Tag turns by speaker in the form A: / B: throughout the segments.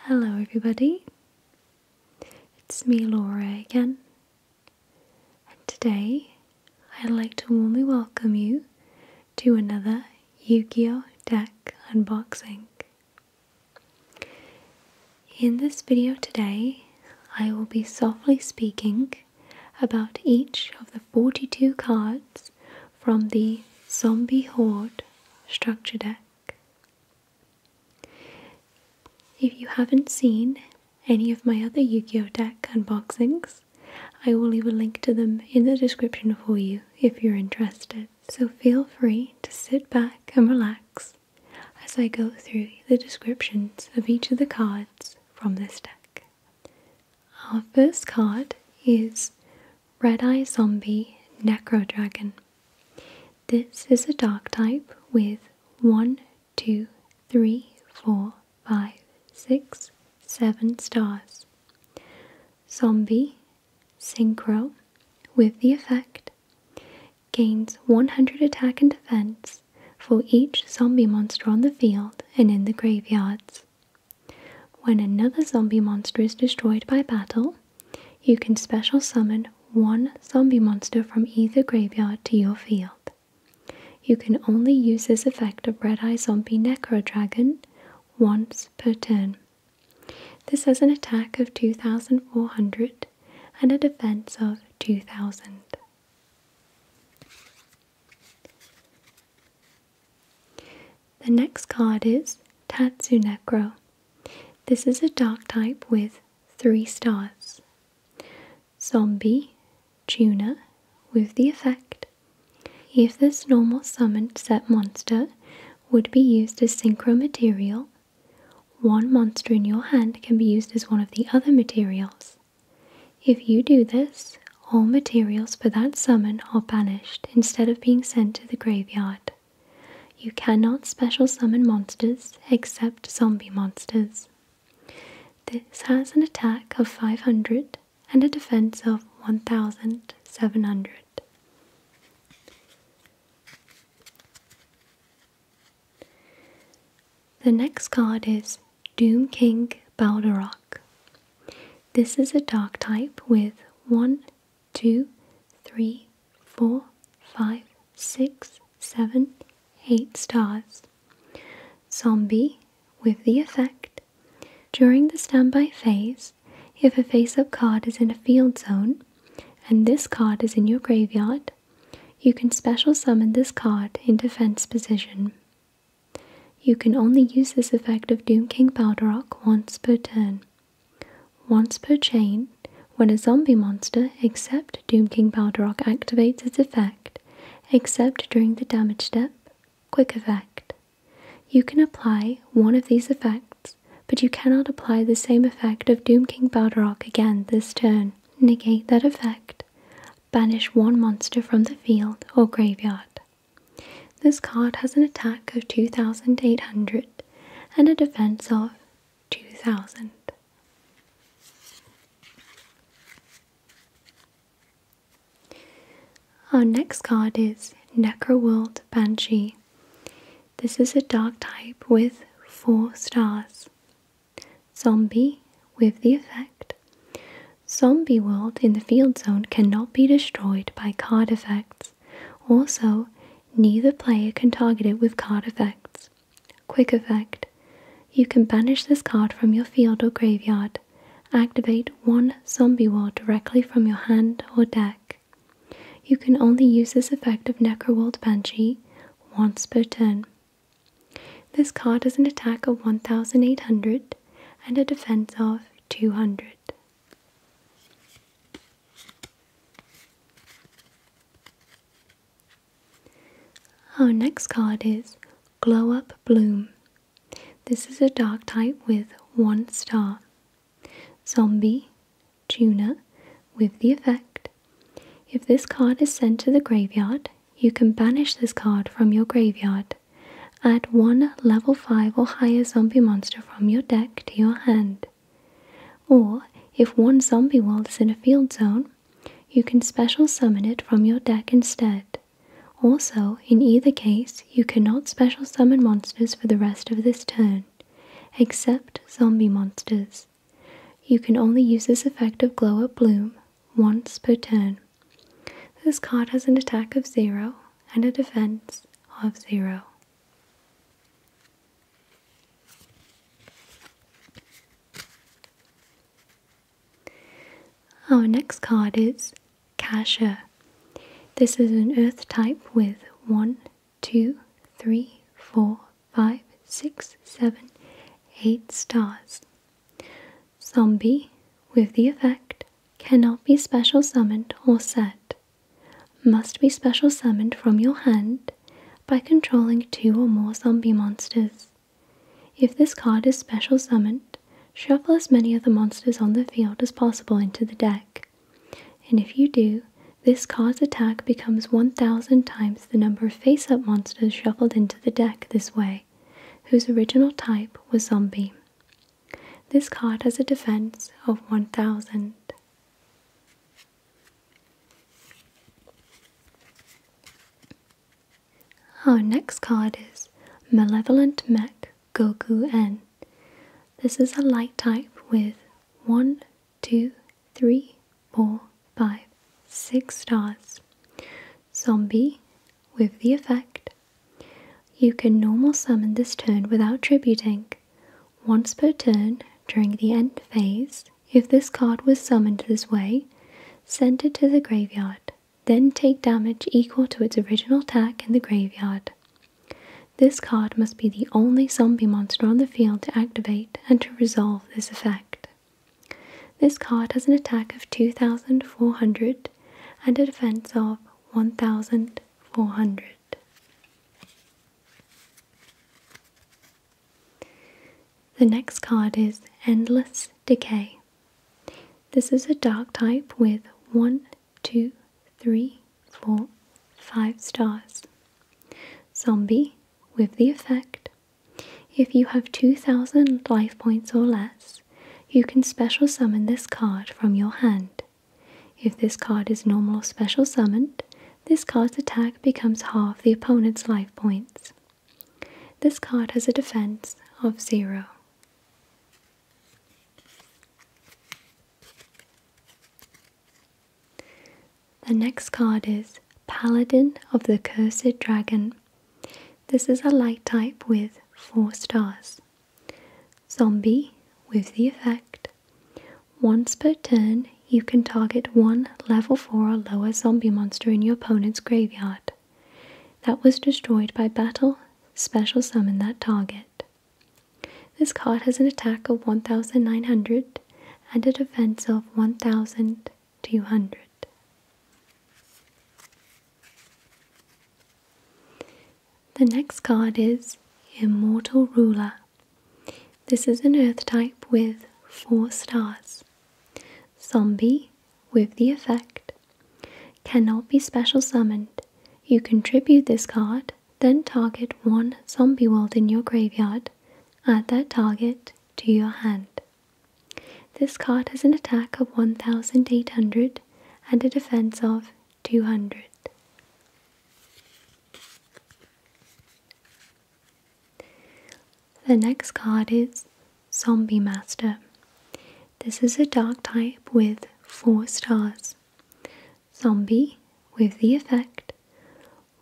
A: Hello everybody, it's me Laura again, and today I'd like to warmly welcome you to another Yu-Gi-Oh! Deck unboxing. In this video today, I will be softly speaking about each of the 42 cards from the Zombie Horde structure deck. If you haven't seen any of my other Yu-Gi-Oh! Deck unboxings, I will leave a link to them in the description for you if you're interested. So feel free to sit back and relax as I go through the descriptions of each of the cards from this deck. Our first card is Red-Eye Zombie Necro Dragon. This is a dark type with 1, 2, 3, 4, 5, 6, 7 stars. Zombie Synchro with the effect gains 100 attack and defense for each zombie monster on the field and in the graveyards. When another zombie monster is destroyed by battle, you can special summon one zombie monster from either graveyard to your field. You can only use this effect of Red-Eye Zombie Necro Dragon once per turn. This has an attack of 2,400 and a defense of 2,000. The next card is Tatsu Necro. This is a dark type with 3 stars. Zombie Tuner with the effect. If this normal summoned set monster would be used as synchro material, one monster in your hand can be used as one of the other materials. If you do this, all materials for that summon are banished instead of being sent to the graveyard. You cannot special summon monsters except zombie monsters. This has an attack of 500 and a defense of 1,700. The next card is Doom King Balderrock. This is a dark type with 1, 2, 3, 4, 5, 6, 7, 8 stars. Zombie with the effect. During the standby phase, if a face-up card is in a field zone and this card is in your graveyard, you can special summon this card in defense position. You can only use this effect of Doom King Balderrock once per turn. Once per chain, when a zombie monster except Doom King Balderrock activates its effect, except during the damage step, quick effect. You can apply one of these effects, but you cannot apply the same effect of Doom King Balderrock again this turn. Negate that effect. Banish one monster from the field or graveyard. This card has an attack of 2,800 and a defense of 2,000. Our next card is Underworld Panchi. This is a dark type with 4 stars. Zombie with the effect. Zombie world in the field zone cannot be destroyed by card effects. Also, neither player can target it with card effects. Quick effect. You can banish this card from your field or graveyard. Activate one zombie world directly from your hand or deck. You can only use this effect of Underworld Panchi once per turn. This card has an attack of 1,800 and a defense of 200. Our next card is Glowup Bloom. This is a dark type with 1 star. Zombie Tuner with the effect. If this card is sent to the graveyard, you can banish this card from your graveyard. Add one level 5 or higher zombie monster from your deck to your hand. Or, if one zombie world is in a field zone, you can special summon it from your deck instead. Also, in either case, you cannot special summon monsters for the rest of this turn. except zombie monsters. You can only use this effect of Glowup Bloom once per turn. This card has an attack of 0 and a defense of 0. Our next card is Kasia. This is an earth type with 1, 2, 3, 4, 5, 6, 7, 8 stars. Zombie with the effect cannot be special summoned or set. Must be special summoned from your hand by controlling 2 or more zombie monsters. If this card is special summoned, shuffle as many of the monsters on the field as possible into the deck, and if you do, this card's attack becomes 1000 times the number of face-up monsters shuffled into the deck this way, whose original type was zombie. This card has a defense of 1000. Our next card is Malevolent Mech Goku N. This is a light type with 1, 2, 3, 4, 5, 6 stars. Zombie with the effect. You can normal summon this turn without tributing. Once per turn during the end phase, if this card was summoned this way, send it to the graveyard, then take damage equal to its original attack in the graveyard. This card must be the only zombie monster on the field to activate and to resolve this effect. This card has an attack of 2400 and a defense of 1400. The next card is Endless Decay. This is a dark type with 1, 2, 3, 4, 5 stars. Zombie with the effect. If you have 2000 life points or less, you can special summon this card from your hand. If this card is normal or special summoned, this card's attack becomes half the opponent's life points. This card has a defense of 0. The next card is Paladin of the Cursed Dragon. This is a light type with 4 stars. Zombie with the effect. Once per turn, you can target 1 level 4 or lower zombie monster in your opponent's graveyard that was destroyed by battle. Special summon that target. This card has an attack of 1900 and a defense of 1200. The next card is Immortal Ruler. This is an earth type with 4 stars. Zombie with the effect. Cannot be special summoned. You contribute this card, then target 1 zombie world in your graveyard. Add that target to your hand. This card has an attack of 1800 and a defense of 200. The next card is Zombie Master. This is a dark type with 4 stars. Zombie with the effect.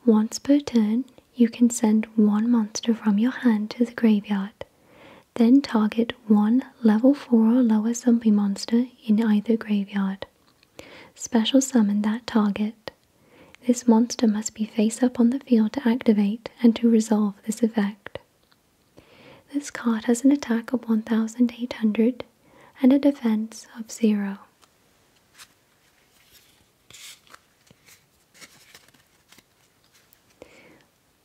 A: Once per turn, you can send 1 monster from your hand to the graveyard. Then target 1 level 4 or lower zombie monster in either graveyard. Special summon that target. This monster must be face up on the field to activate and to resolve this effect. This card has an attack of 1800 and a defense of 0.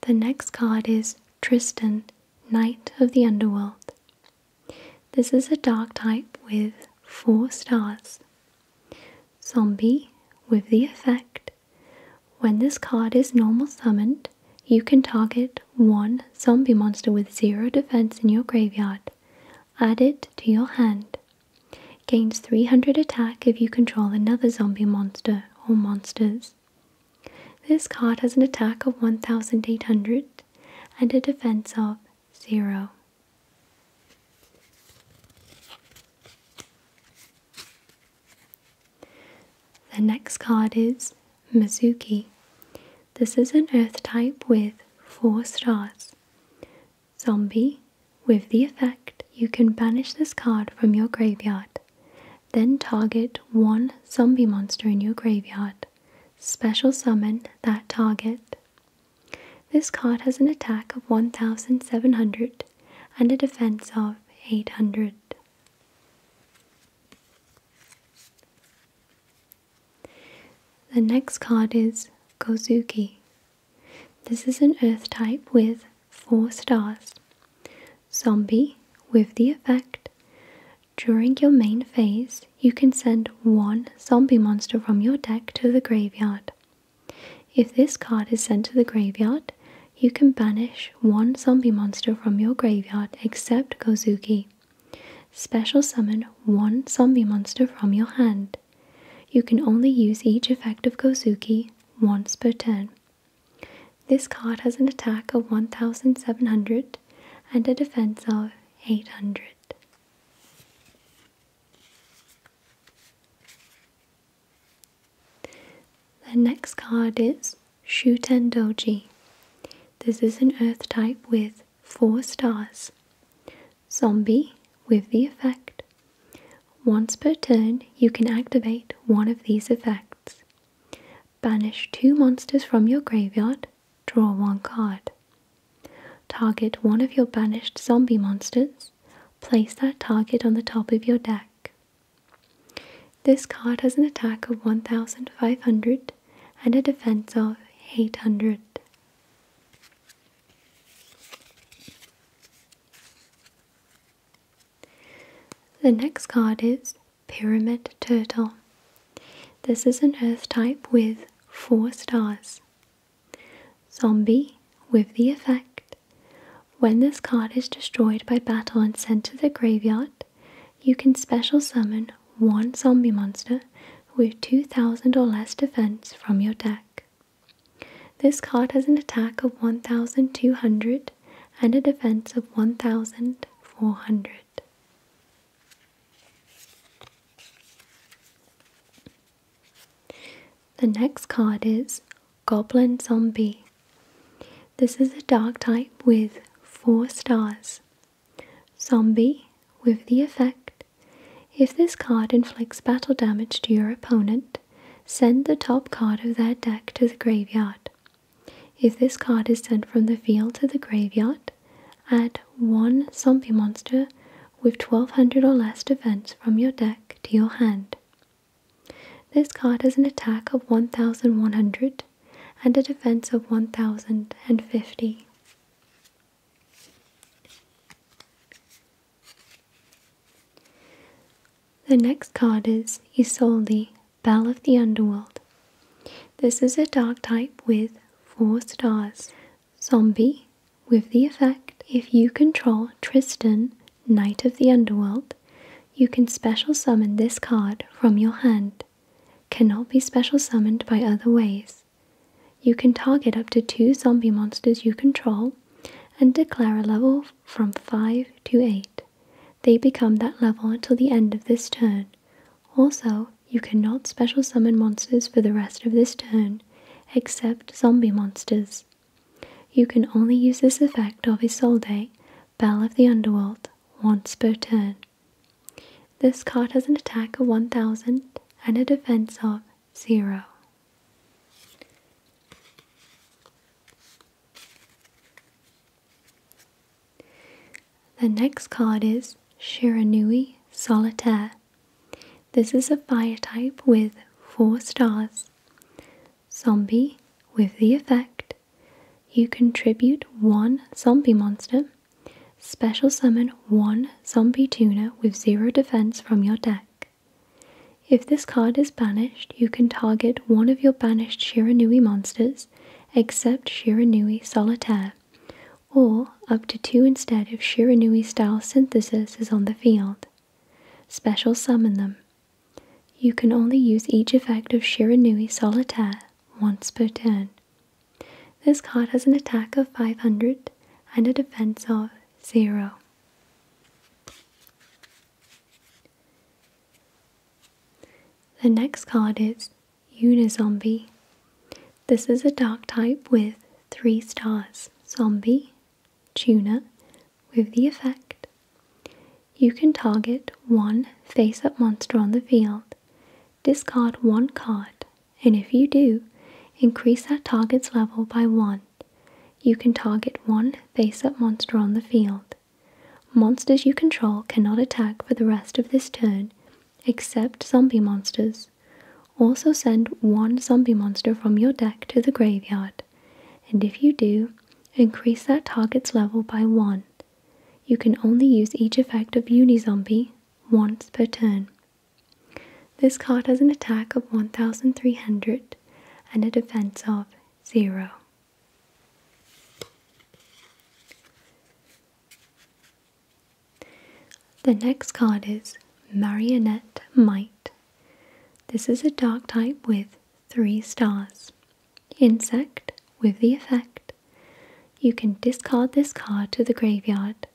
A: The next card is Tristan, Knight of the Underworld. This is a dark type with 4 stars. Zombie with the effect. When this card is normal summoned, you can target 1 zombie monster with 0 defense in your graveyard. Add it to your hand. Gains 300 attack if you control another zombie monster or monsters. This card has an attack of 1800 and a defense of 0. The next card is Misuki. This is an earth type with 4 stars. Zombie. With the effect, you can banish this card from your graveyard. Then target one zombie monster in your graveyard. Special summon that target. This card has an attack of 1700 and a defense of 800. The next card is Gozuki. This is an earth type with 4 stars. Zombie. With the effect, during your main phase, you can send one zombie monster from your deck to the graveyard. If this card is sent to the graveyard, you can banish one zombie monster from your graveyard except Gozuki. Special summon one zombie monster from your hand. You can only use each effect of Gozuki once per turn. This card has an attack of 1700 and a defense of 800. The next card is Shuten Doji. This is an earth type with 4 stars. Zombie. With the effect, once per turn you can activate one of these effects. Banish 2 monsters from your graveyard, draw 1 card. Target one of your banished zombie monsters, place that target on the top of your deck. This card has an attack of 1500 and a defense of 800. The next card is Pyramid Turtle. This is an earth type with 4 stars. Zombie. With the effect, when this card is destroyed by battle and sent to the graveyard, you can special summon one zombie monster with 2000 or less defense from your deck. This card has an attack of 1200 and a defense of 1400. The next card is Goblin Zombie. This is a dark type with 4 stars. Zombie. With the effect, if this card inflicts battle damage to your opponent, send the top card of their deck to the graveyard. If this card is sent from the field to the graveyard, add one zombie monster with 1200 or less defense from your deck to your hand. This card has an attack of 1100 and a defense of 1050. The next card is Isolde, Belle of the Underworld. This is a dark type with 4 stars. Zombie. With the effect, if you control Tristan, Knight of the Underworld, you can special summon this card from your hand. Cannot be special summoned by other ways. You can target up to 2 zombie monsters you control and declare a level from 5 to 8. They become that level until the end of this turn. Also, you cannot special summon monsters for the rest of this turn, except zombie monsters. You can only use this effect of Isolde, Belle of the Underworld, once per turn. This card has an attack of 1000 and a defense of 0. The next card is Shiranui Solitaire. This is a fire type with 4 stars. Zombie. With the effect, you contribute 1 zombie monster, special summon 1 zombie tuner with 0 defense from your deck. If this card is banished, you can target one of your banished Shiranui monsters, except Shiranui Solitaire, or up to 2 instead if Shiranui style synthesis is on the field. Special summon them. You can only use each effect of Shiranui Solitaire once per turn. This card has an attack of 500 and a defense of 0. The next card is Unisom B. This is a dark type with 3 stars. Zombie, Tuna, with the effect. You can target one face-up monster on the field, discard 1 card, and if you do, increase that target's level by 1. You can target 1 face-up monster on the field. Monsters you control cannot attack for the rest of this turn, except zombie monsters. Also send 1 zombie monster from your deck to the graveyard, and if you do, increase that target's level by 1. You can only use each effect of Unisom B once per turn. This card has an attack of 1300 and a defense of 0. The next card is Marionette Might. This is a dark type with 3 stars. Insect, with the effect. You can discard this card to the graveyard,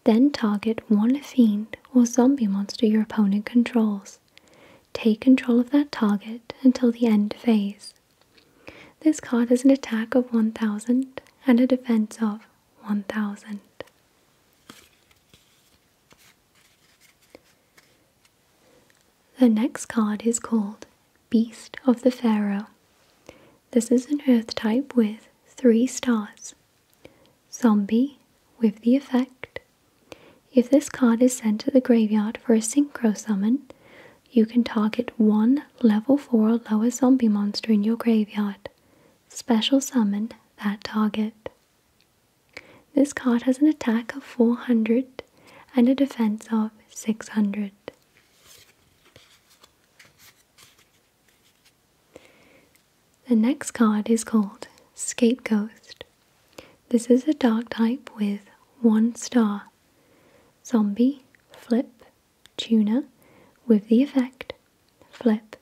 A: then target 1 fiend or zombie monster your opponent controls. Take control of that target until the end phase. This card has an attack of 1000 and a defense of 1000. The next card is called Beast of the Pharaoh. This is an earth type with 3 stars. Zombie, with the effect. If this card is sent to the graveyard for a synchro summon, you can target 1 level 4 or lower zombie monster in your graveyard. Special summon that target. This card has an attack of 400 and a defense of 600. The next card is called Scapegoat. This is a dark type with 1 star. Zombie, flip, Tuna, with the effect, flip.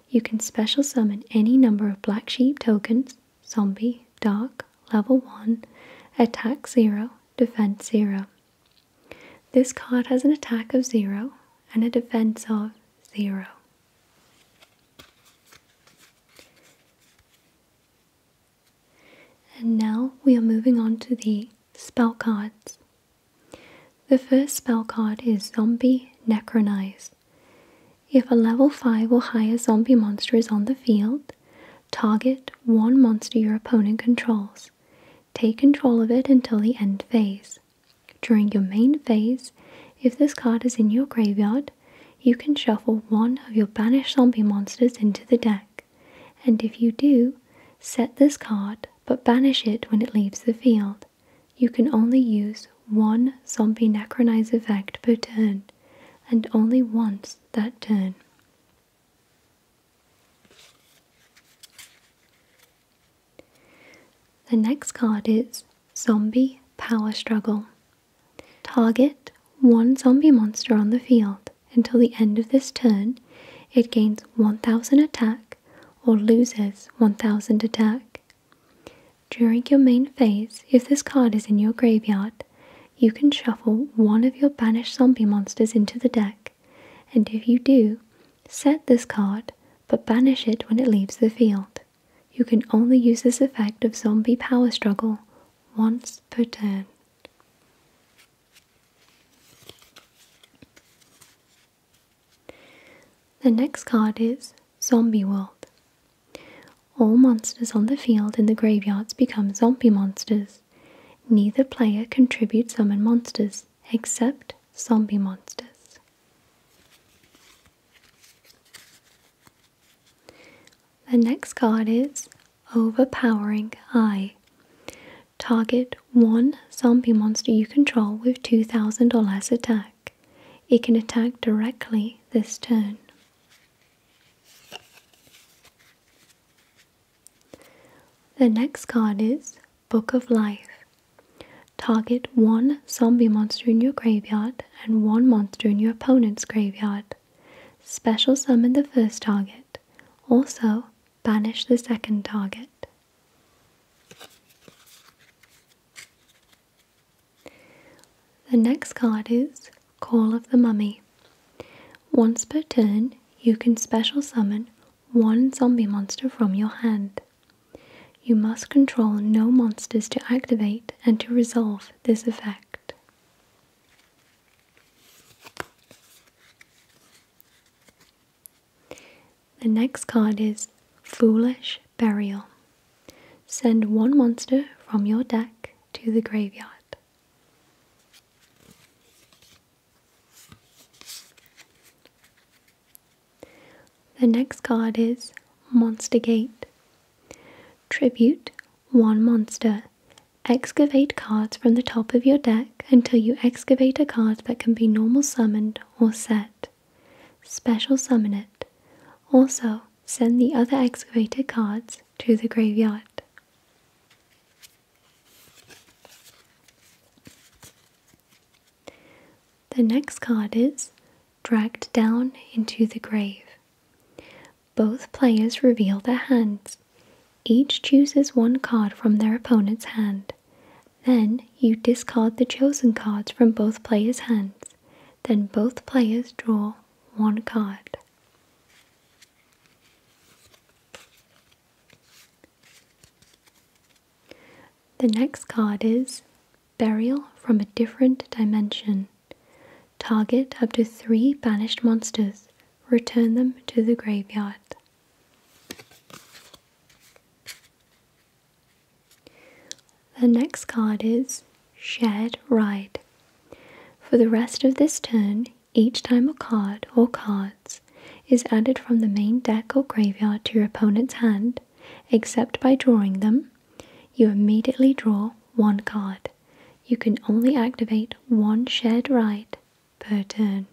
A: You can special summon any number of black sheep tokens, zombie, dark, level 1, attack 0, defense 0. This card has an attack of 0 and a defense of 0. And now we are moving on to the spell cards. The first spell card is Zombie Necronize. If a level 5 or higher zombie monster is on the field, target 1 monster your opponent controls. Take control of it until the end phase. During your main phase, if this card is in your graveyard, you can shuffle 1 of your banished zombie monsters into the deck, and if you do, set this card but banish it when it leaves the field. You can only use 1 Zombie Necronize effect per turn, and only once that turn. The next card is Zombie Power Struggle. Target 1 zombie monster on the field. Until the end of this turn, it gains 1000 attack or loses 1000 attack. During your main phase, if this card is in your graveyard, you can shuffle 1 of your banished zombie monsters into the deck, and if you do, set this card but banish it when it leaves the field. You can only use this effect of Zombie Power Struggle once per turn. The next card is Zombie World. All monsters on the field in the graveyards become zombie monsters. Neither player contributes summon monsters, except zombie monsters. The next card is Overpowering Eye. Target 1 zombie monster you control with 2000 or less attack. It can attack directly this turn. The next card is Book of Life. Target 1 zombie monster in your graveyard and 1 monster in your opponent's graveyard. Special summon the first target. Also, banish the second target. The next card is Call of the Mummy. Once per turn, you can special summon one zombie monster from your hand. You must control no monsters to activate and to resolve this effect. The next card is Foolish Burial. Send one monster from your deck to the graveyard. The next card is Monster Gate. Tribute one monster. Excavate cards from the top of your deck until you excavate a card that can be normal summoned or set. Special summon it. Also, send the other excavated cards to the graveyard. The next card is Dragged Down into the Grave. Both players reveal their hands. Each chooses one card from their opponent's hand. Then you discard the chosen cards from both players' hands. Then both players draw one card. The next card is Burial from a Different Dimension. Target up to 3 banished monsters. Return them to the graveyard. The next card is Shared Ride. For the rest of this turn, each time a card or cards is added from the main deck or graveyard to your opponent's hand, except by drawing them, you immediately draw one card. You can only activate one Shared Ride per turn.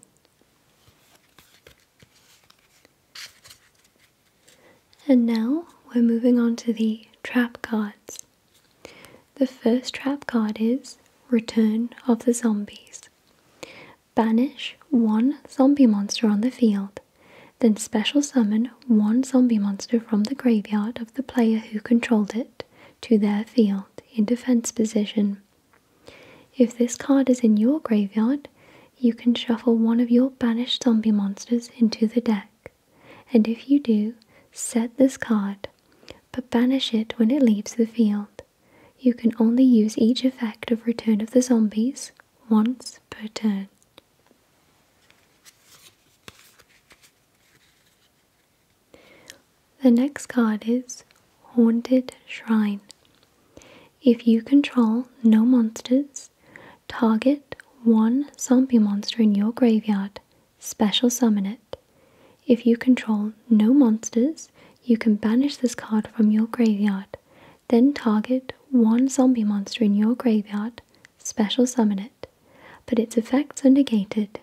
A: And now we're moving on to the trap cards. The first trap card is Return of the Zombies. Banish one zombie monster on the field, then special summon one zombie monster from the graveyard of the player who controlled it to their field in defense position. If this card is in your graveyard, you can shuffle one of your banished zombie monsters into the deck, and if you do, set this card, but banish it when it leaves the field. You can only use each effect of Return of the Zombies once per turn. The next card is Haunted Shrine. If you control no monsters, target one zombie monster in your graveyard, special summon it. If you control no monsters, you can banish this card from your graveyard, then target one zombie monster in your graveyard, special summon it, but its effects are negated.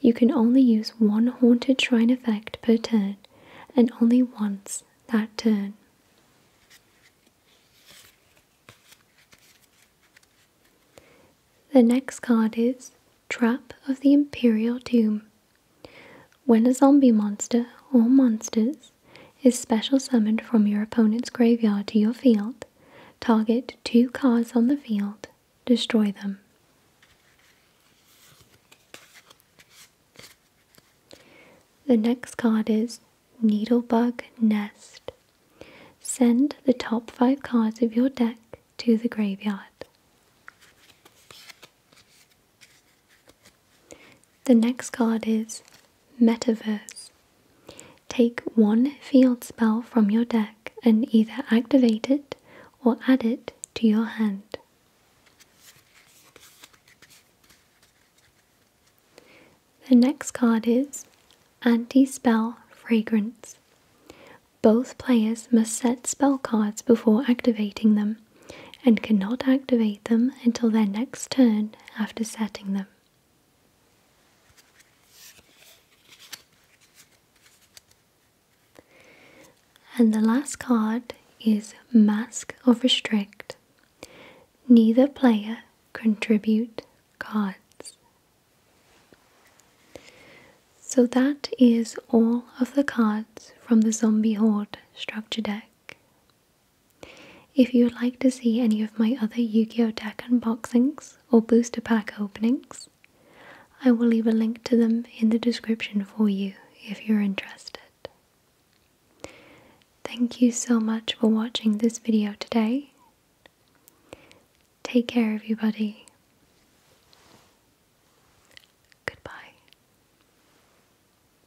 A: You can only use one Haunted Shrine effect per turn, and only once that turn. The next card is Trap of the Imperial Tomb. When a zombie monster or monsters is special summoned from your opponent's graveyard to your field, target 2 cards on the field, destroy them. The next card is Needlebug Nest. Send the top 5 cards of your deck to the graveyard. The next card is Metaverse. Take one field spell from your deck and either activate it or add it to your hand. The next card is Anti-Spell Fragrance. Both players must set spell cards before activating them, and cannot activate them until their next turn after setting them. And the last card is Mask of Restrict. Neither player contribute cards. So that is all of the cards from the Zombie Horde structure deck. If you would like to see any of my other Yu-Gi-Oh! Deck unboxings or booster pack openings, I will leave a link to them in the description for you if you're interested. Thank you so much for watching this video today. Take care, everybody.